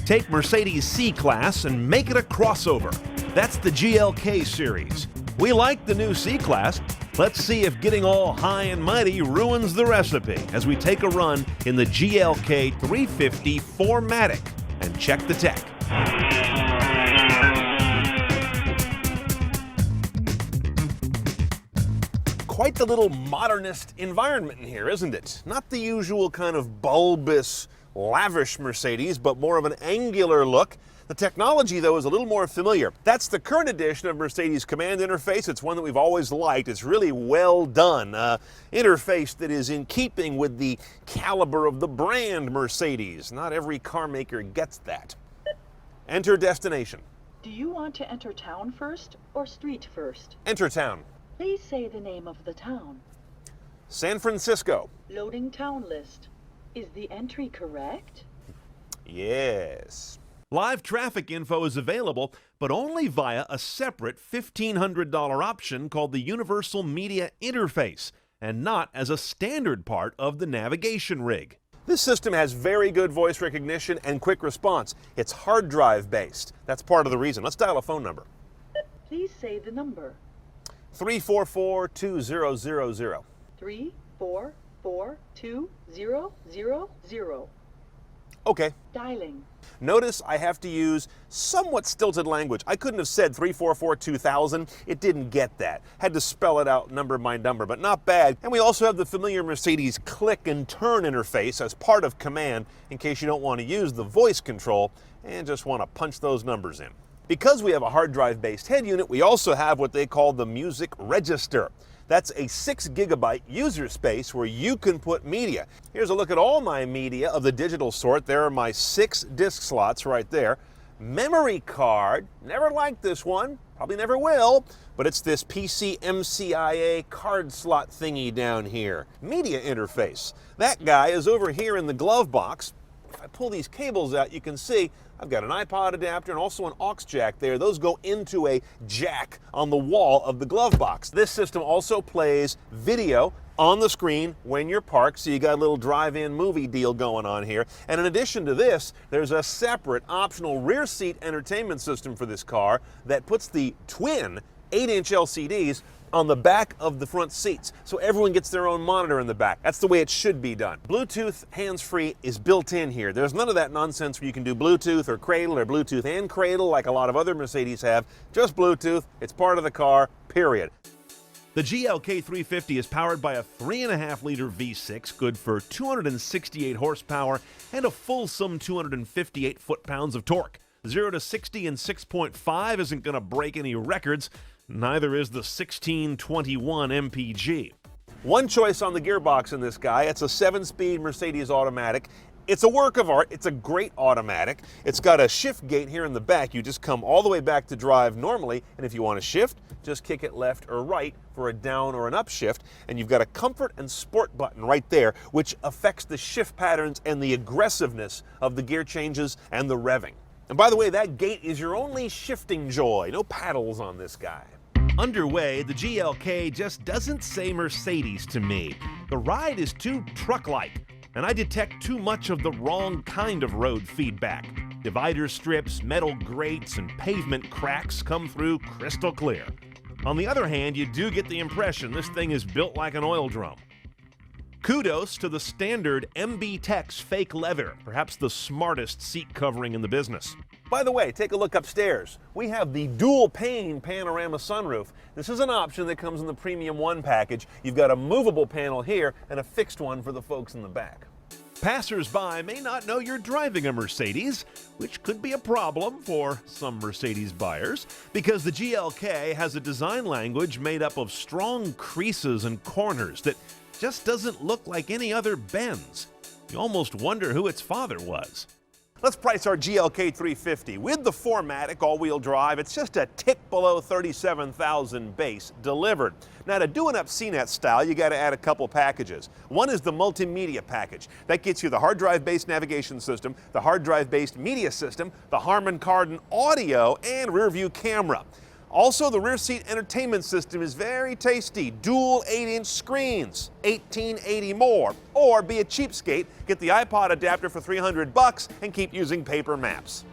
Take Mercedes C-Class and make it a crossover. That's the GLK series. We like the new C-Class. Let's see if getting all high and mighty ruins the recipe as we take a run in the GLK350 4MATIC and check the tech. Quite the little modernist environment in here, isn't it? Not the usual kind of bulbous, lavish Mercedes, but more of an angular look. The technology, though, is a little more familiar. That's the current edition of Mercedes Command Interface. It's one that we've always liked. It's really well done. Interface that is in keeping with the caliber of the brand Mercedes. Not every car maker gets that. Enter destination. Do you want to enter town first or street first? Enter town. Please say the name of the town. San Francisco. Loading town list. Is the entry correct? Yes. Live traffic info is available, but only via a separate $1,500 option called the Universal Media Interface, and not as a standard part of the navigation rig. This system has very good voice recognition and quick response. It's hard drive based. That's part of the reason. Let's dial a phone number. Please say the number. 344-2000. 344-2000. Okay. Dialing. Notice I have to use somewhat stilted language. I couldn't have said 344-2000. It didn't get that. Had to spell it out number by number, but not bad. And we also have the familiar Mercedes click and turn interface as part of command in case you don't want to use the voice control and just want to punch those numbers in. Because we have a hard drive based head unit, we also have what they call the music register. That's a 6 gigabyte user space where you can put media. Here's a look at all my media of the digital sort. There are my 6 disc slots right there. Memory card, never liked this one, probably never will, but it's this PCMCIA card slot thingy down here. Media interface. That guy is over here in the glove box. If I pull these cables out, you can see I've got an iPod adapter and also an aux jack there. Those go into a jack on the wall of the glove box. This system also plays video on the screen when you're parked, so you got a little drive-in movie deal going on here. And in addition to this, there's a separate optional rear seat entertainment system for this car that puts the twin 8-inch LCDs on the back of the front seats, so everyone gets their own monitor in the back. That's the way it should be done. Bluetooth hands-free is built in here. There's none of that nonsense where you can do Bluetooth or cradle or Bluetooth and cradle like a lot of other Mercedes have. Just Bluetooth. It's part of the car, period. The GLK350 is powered by a 3.5-liter V6, good for 268 horsepower and a fulsome 258 foot-pounds of torque. 0 to 60 in 6.5 isn't going to break any records. Neither is the 1621 MPG. One choice on the gearbox in this guy. It's a 7-speed Mercedes automatic. It's a work of art. It's a great automatic. It's got a shift gate here in the back. You just come all the way back to drive normally, and if you want to shift, just kick it left or right for a down or an up shift. And you've got a comfort and sport button right there, which affects the shift patterns and the aggressiveness of the gear changes and the revving. And by the way, that gate is your only shifting joy. No paddles on this guy. Underway, the GLK just doesn't say Mercedes to me. The ride is too truck-like, and I detect too much of the wrong kind of road feedback. Divider strips, metal grates, and pavement cracks come through crystal clear. On the other hand, you do get the impression this thing is built like an oil drum. Kudos to the standard MB Tex fake leather, perhaps the smartest seat covering in the business. By the way, take a look upstairs. We have the dual pane panorama sunroof. This is an option that comes in the Premium 1 package. You've got a movable panel here and a fixed one for the folks in the back. Passers-by may not know you're driving a Mercedes, which could be a problem for some Mercedes buyers, because the GLK has a design language made up of strong creases and corners that just doesn't look like any other Benz. You almost wonder who its father was. Let's price our GLK350. With the 4MATIC all-wheel drive, it's just a tick below $37,000 base delivered. Now, to do an up CNET style, you got to add a couple packages. One is the multimedia package. That gets you the hard drive-based navigation system, the hard drive-based media system, the Harman Kardon audio, and rear view camera. Also, the rear seat entertainment system is very tasty. Dual 8-inch screens, $18.80 more. Or be a cheapskate, get the iPod adapter for $300 and keep using paper maps.